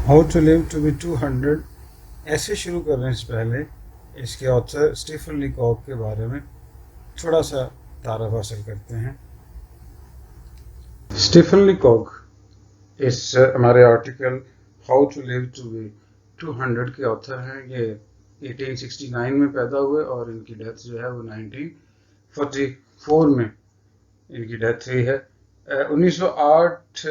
How to live to be 200 essay शुरू करने से पहले इसके ऑथर स्टीफन लीकॉक के बारे में थोड़ा सा तारफ हासिल करते हैं। स्टीफन लीकॉक इस हमारे article how to live to be 200 के ऑथर हैं। ये 1869 में पैदा हुए और इनकी डेथ जो है वो 1944 में इनकी डेथ हुई है। 1908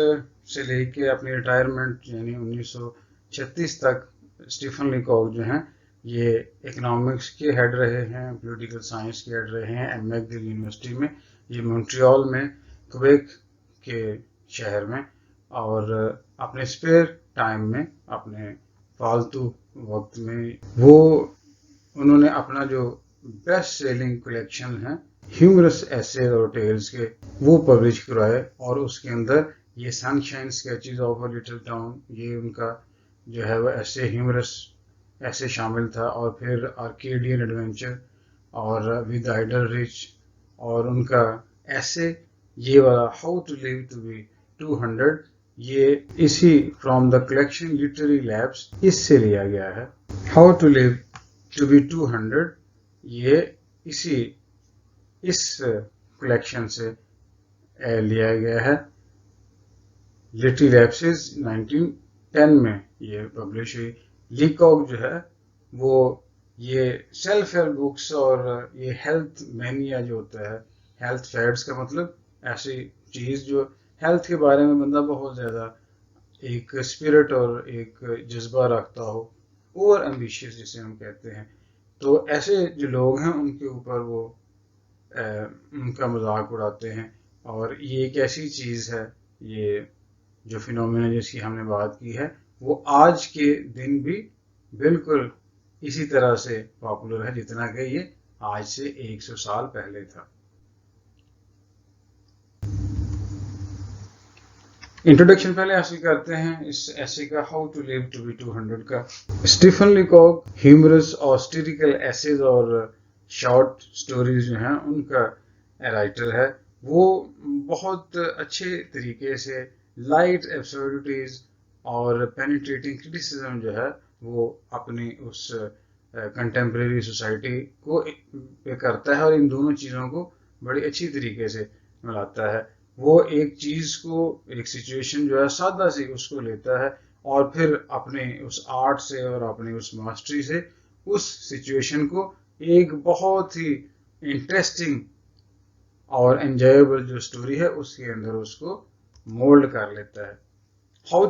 से लेके अपनी रिटायरमेंट यानी 1936 तक स्टीफन लीकॉक जो हैं ये इकोनॉमिक्स के हेड रहे हैं, पॉलिटिकल साइंस के हेड रहे हैं मैकगिल यूनिवर्सिटी में, ये मॉन्ट्रियल में, क्वेबेक के शहर में। और अपने स्पेयर टाइम में, अपने फालतू वक्त में वो उन्होंने अपना जो बेस्ट सेलिंग कलेक्शन है ह्यूमरस ऐसे और टेल्स के वो पब्लिश करवाए और उसके अंदर ये sunshine sketches of a little town, ये उनका जो है वो ऐसे ह्यूमरस ऐसे शामिल था। और फिर आर्केडियन एडवेंचर और विद आइडल रिच और उनका ऐसे ये वाला how to live to be 200, ये इसी from the collection literary lapses इससे लिया गया है। How to live to be 200 ये इस कलेक्शन से लिया गया है। लिटरेरी लैब्स 1910 में ये पब्लिश हुई। लीकॉक जो है वो ये सेल्फ हेल्प बुक्स और ये हेल्थ मैनिया जो होता है, हेल्थ फैड्स का मतलब ऐसी चीज़ जो हेल्थ के बारे में बंदा बहुत ज़्यादा एक स्पिरिट और एक जज्बा रखता हो, ओवर एम्बिशियस जिसे हम कहते हैं, तो ऐसे जो लोग हैं उनके ऊपर वो उनका मजाक उड़ाते हैं। और ये एक ऐसी चीज़ है, ये जो फिनोमिना जिसकी हमने बात की है वो आज के दिन भी बिल्कुल इसी तरह से पॉपुलर है जितना कि ये आज से 100 साल पहले था। इंट्रोडक्शन पहले हासिल करते हैं इस ऐसे का, how to live to be 200 का। स्टीफन लीकॉक ह्यूमरस और स्टिरिकल एसेज और शॉर्ट स्टोरीज जो हैं उनका राइटर है। वो बहुत अच्छे तरीके से लाइट एब्सर्डिटीज और पेनिट्रेटिंग क्रिटिसिज्म जो है वो अपनी उस कंटेम्प्रेरी सोसाइटी को पे करता है और इन दोनों चीज़ों को बड़ी अच्छी तरीके से मिलाता है। वो एक चीज़ को, एक सिचुएशन जो है सादा सी उसको लेता है और फिर अपने उस आर्ट से और अपने उस मास्टरी से उस सिचुएशन को एक बहुत ही इंटरेस्टिंग और एंजॉयबल जो स्टोरी है उसके अंदर उसको मोल्ड कर लेता है। How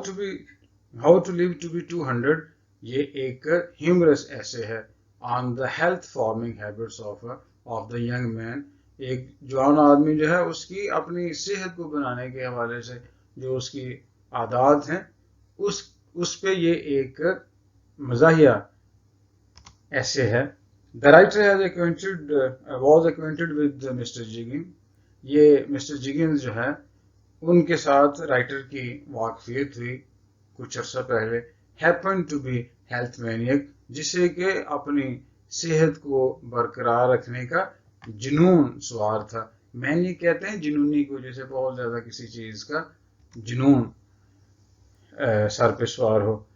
to live to be 200 ये एक ह्यूमरस ऐसे है on the health forming habits of the young man. एक जवान आदमी जो है उसकी अपनी सेहत को बनाने के हवाले से जो उसकी आदत हैं उस पे ये एक मज़ाहिया ऐसे है। The writer was acquainted with mister Jiggin. ये मिस्टर जिगिन जो है उनके साथ राइटर की वाकफियत हुई कुछ अर्सा पहले। Happen to be health maniac, जिसे कि अपनी सेहत को बरकरार रखने का जुनून सवार था। मैनियक कहते हैं जुनूनी को, जैसे बहुत ज़्यादा किसी चीज़ का जुनून सर पे सवार हो।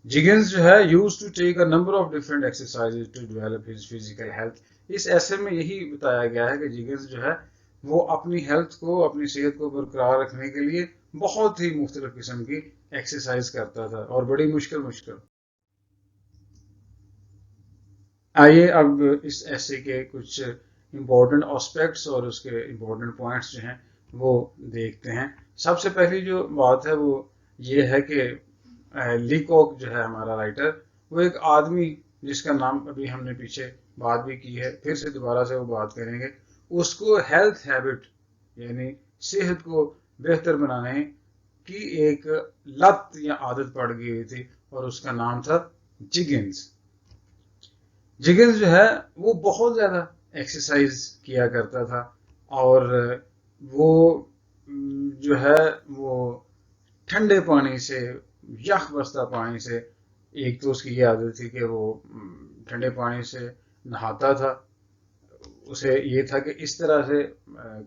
जिगिन्स जो है use to take a number of different exercises to develop his physical health. इस ऐसे में यही बताया गया है कि जिगिन्स जो है वो अपनी हेल्थ को, अपनी सेहत को बरकरार रखने के लिए बहुत ही मुख्तलिफ किस्म की एक्सरसाइज करता था और बड़ी मुश्किल। आइए अब इस ऐसे के कुछ इम्पोर्टेंट एस्पेक्ट्स और उसके इम्पोर्टेंट पॉइंट्स जो हैं वो देखते हैं। सबसे पहली जो बात है वो ये है कि लीकॉक जो है हमारा राइटर, वो एक आदमी जिसका नाम अभी हमने पीछे बात भी की है, फिर से दोबारा से वो बात करेंगे, उसको हेल्थ हैबिट यानी सेहत को बेहतर बनाने की एक लत या आदत पड़ गई हुई थी और उसका नाम था जिगिन्स। जिगिन्स जो है वो बहुत ज़्यादा एक्सरसाइज किया करता था और वो जो है वो ठंडे पानी से, यख बसता पानी से, एक तो उसकी ये आदत थी कि वो ठंडे पानी से नहाता था। उसे ये था कि इस तरह से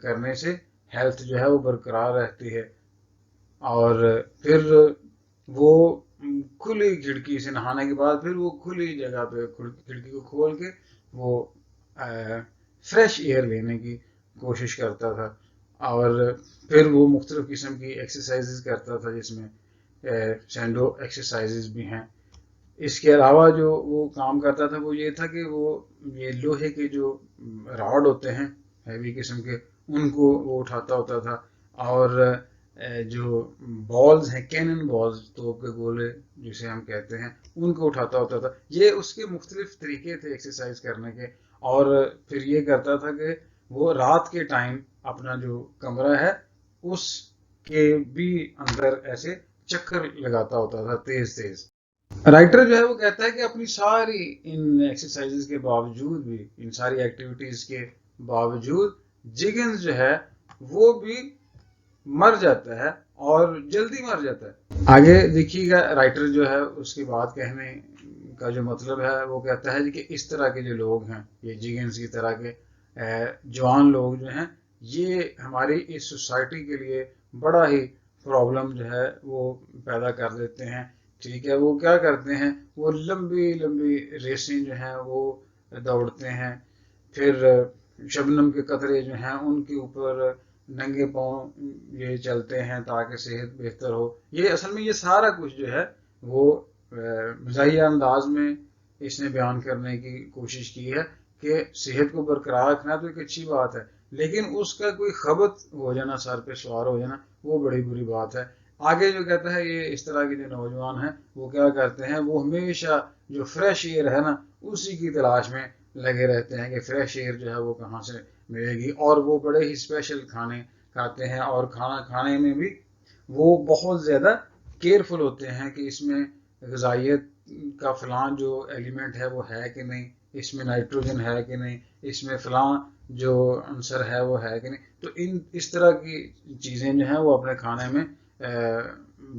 करने से हेल्थ जो है वो बरकरार रहती है। और फिर वो खुली खिड़की से नहाने के बाद फिर वो खुली जगह पे खिड़की को खोल के वो फ्रेश एयर लेने की कोशिश करता था। और फिर वो मुख्तलिफ किस्म की एक्सरसाइजेज करता था, जिसमें सैंडो एक्सरसाइजेज भी हैं। इसके अलावा जो वो काम करता था वो ये था कि वो ये लोहे के जो रॉड होते हैं हैवी किस्म के, उनको वो उठाता होता था। और जो बॉल्स हैं, कैनन बॉल्स, तोप के गोले जिसे हम कहते हैं, उनको उठाता होता था। ये उसके मुख्तलिफ तरीके थे एक्सरसाइज करने के। और फिर ये करता था कि वो रात के टाइम अपना जो कमरा है उसके भी अंदर ऐसे चक्कर लगाता होता था तेज तेज। राइटर जो है वो कहता है कि अपनी सारी इन एक्सरसाइजेज के बावजूद भी, इन सारी एक्टिविटीज के बावजूद, जिगन्स जो है वो भी मर जाता है और जल्दी मर जाता है। आगे देखिएगा राइटर जो है उसकी बात कहने का जो मतलब है वो कहता है कि इस तरह के जो लोग हैं, ये जिगन्स की तरह के जवान लोग जो हैं, ये हमारी इस सोसाइटी के लिए बड़ा ही प्रॉब्लम जो है वो पैदा कर देते हैं। ठीक है, वो क्या करते हैं, वो लंबी लंबी रेसें जो हैं वो दौड़ते हैं। फिर शबनम के कतरे जो हैं उनके ऊपर नंगे पाँव ये चलते हैं ताकि सेहत बेहतर हो। ये असल में ये सारा कुछ जो है वो मज़ाहिया अंदाज में इसने बयान करने की कोशिश की है कि सेहत को बरकरार रखना तो एक अच्छी बात है, लेकिन उसका कोई खबत हो जाना, सर पे सवार हो जाना, वो बड़ी बुरी बात है। आगे जो कहता है, ये इस तरह के जो नौजवान हैं वो क्या करते हैं, वो हमेशा जो फ्रेश एयर है ना उसी की तलाश में लगे रहते हैं कि फ्रेश एयर जो है वो कहाँ से मिलेगी। और वो बड़े ही स्पेशल खाने खाते हैं, और खाना खाने में भी वो बहुत ज़्यादा केयरफुल होते हैं कि इसमें ग़िज़ाइयत का फ़लाँ जो एलिमेंट है वो है कि नहीं, इसमें नाइट्रोजन है कि नहीं, इसमें फ़लाँ जो अंसर है वो है कि नहीं। तो इस तरह की चीज़ें जो हैं वो अपने खाने में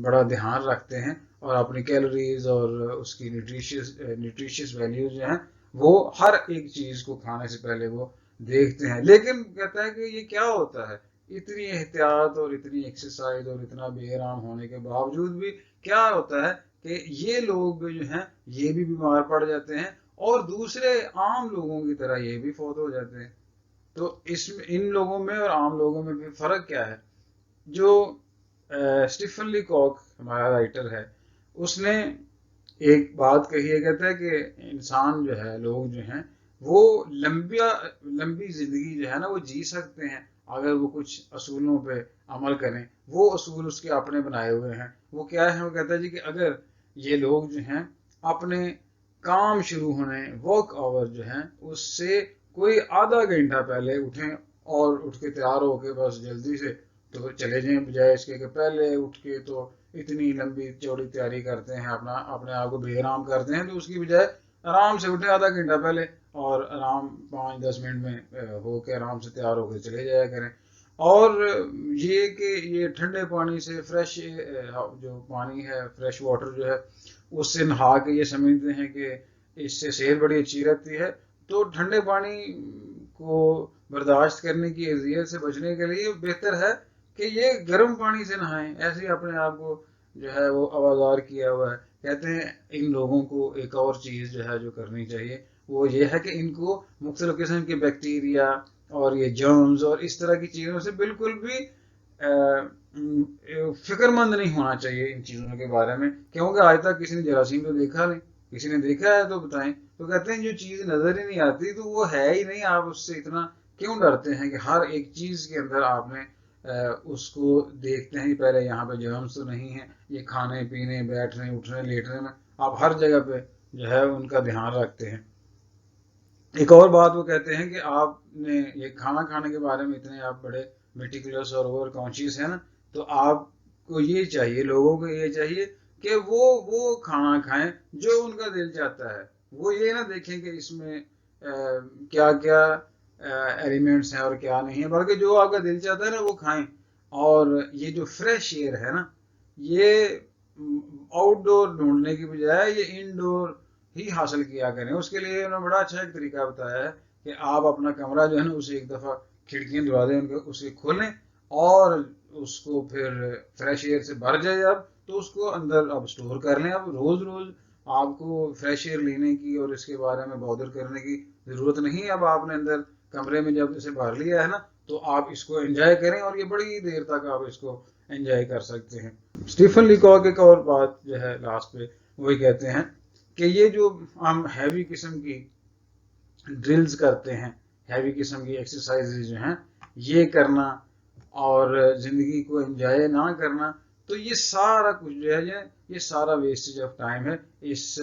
बड़ा ध्यान रखते हैं, और अपनी कैलोरीज और उसकी न्यूट्रिशियस वैल्यूज जो हैं वो हर एक चीज़ को खाने से पहले वो देखते हैं। लेकिन कहता है कि ये क्या होता है, इतनी एहतियात और इतनी एक्सरसाइज और इतना बेआराम होने के बावजूद भी क्या होता है कि ये लोग जो हैं ये भी बीमार पड़ जाते हैं, और दूसरे आम लोगों की तरह ये भी फौत हो जाते हैं। तो इसमें इन लोगों में और आम लोगों में भी फ़र्क क्या है? जो स्टीफन लीकॉक हमारा राइटर है, उसने एक बात कही है, कहता है कि इंसान जो है, लोग जो हैं वो लंबी जिंदगी जो है ना वो जी सकते हैं अगर वो कुछ असूलों पे अमल करें। वो असूल उसके अपने बनाए हुए हैं। वो क्या है, वो कहता है जी कि अगर ये लोग जो हैं अपने काम शुरू होने, वर्क आवर जो हैं उससे कोई आधा घंटा पहले उठें और उठ के तैयार होके बस जल्दी से तो चले जाएं, बजाय इसके कि पहले उठ के तो इतनी लंबी चौड़ी तैयारी करते हैं, अपने आप को बेआराम करते हैं, तो उसकी बजाय आराम से उठे आधा घंटा पहले और आराम 5-10 मिनट में होके आराम से तैयार होकर चले जाया करें। और ये कि ये ठंडे पानी से फ्रेश जो पानी है, फ्रेश वाटर जो है उससे नहा के ये समझते हैं कि इससे सेहत बड़ी अच्छी रहती है। तो ठंडे पानी को बर्दाश्त करने की अजियत से बचने के लिए बेहतर है कि ये गर्म पानी से नहाएं। ऐसे ही अपने आप को जो है वो आवाज़ार किया हुआ है। कहते हैं इन लोगों को एक और चीज़ जो है जो करनी चाहिए वो ये है कि इनको मुख्तलिफ किस्म के बैक्टीरिया और ये जर्म्स और इस तरह की चीज़ों से बिल्कुल भी फिक्रमंद नहीं होना चाहिए इन चीज़ों के बारे में, क्योंकि आज तक किसी ने जरासीम तो देखा नहीं। किसी ने देखा है तो बताएं। तो कहते हैं जो चीज़ नज़र ही नहीं आती तो वो है ही नहीं, आप उससे इतना क्यों डरते हैं कि हर एक चीज़ के अंदर आपने उसको देखते हैं पहले यहाँ पे जर्म्स तो नहीं है। ये खाने पीने, बैठने, उठने, लेटने में आप हर जगह पे जो है उनका ध्यान रखते हैं। एक और बात वो कहते हैं कि आपने ये खाना खाने के बारे में इतने आप बड़े मेटिकुलस और ओवर कॉन्शियस है ना, तो आपको ये चाहिए, लोगों को ये चाहिए कि वो खाना खाएं जो उनका दिल चाहता है। वो ये ना देखें कि इसमें क्या क्या एलिमेंट्स हैं और क्या नहीं है, बल्कि जो आपका दिल चाहता है ना वो खाएं। और ये जो फ्रेश एयर है ना, ये आउटडोर ढूंढने की बजाय ये इंडोर ही हासिल किया करें। उसके लिए उन्होंने बड़ा अच्छा एक तरीका बताया है कि आप अपना कमरा जो है ना उसे एक दफ़ा खिड़कियाँ दरवाजे उनके उसे खोलें और उसको फिर फ्रेश एयर से भर जाए। अब तो उसको अंदर आप स्टोर कर लें। अब रोज रोज आपको फ्रेश एयर लेने की और इसके बारे में बॉदर करने की जरूरत नहीं है। अब आपने अंदर कमरे में जब इसे भर लिया है ना, तो आप इसको एंजॉय करें और ये बड़ी देर तक आप इसको एंजॉय कर सकते हैं। स्टीफन लीकॉक एक और बात जो है लास्ट पे वही कहते हैं कि ये जो हम हैवी किस्म की ड्रिल्स करते हैं, हैवी किस्म की एक्सरसाइजेज जो हैं ये करना और ज़िंदगी को एंजॉय ना करना, तो ये सारा कुछ जो है ये सारा वेस्टेज ऑफ टाइम है। इस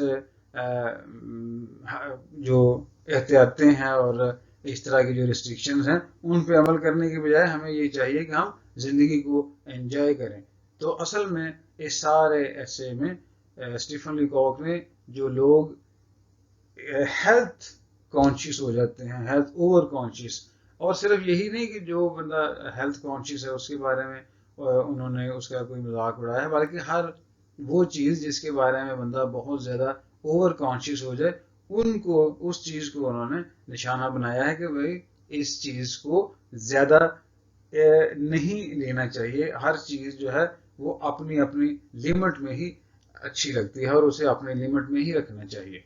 जो एहतियातें हैं और इस तरह की जो रिस्ट्रिक्शंस हैं उन पे अमल करने की बजाय हमें ये चाहिए कि हम ज़िंदगी को एंजॉय करें। तो असल में इस सारे ऐसे में स्टीफन लीकॉक ने जो लोग हेल्थ कॉन्शियस हो जाते हैं, हेल्थ ओवर कॉन्शियस, और सिर्फ यही नहीं कि जो बंदा हेल्थ कॉन्शियस है उसके बारे में उन्होंने उसका कोई मजाक उड़ाया, बल्कि हर वो चीज़ जिसके बारे में बंदा बहुत ज़्यादा ओवर कॉन्शियस हो जाए उनको उस चीज़ को उन्होंने निशाना बनाया है कि भाई इस चीज़ को ज़्यादा नहीं लेना चाहिए। हर चीज़ जो है वो अपनी अपनी लिमिट में ही अच्छी लगती है और उसे अपने लिमिट में ही रखना चाहिए।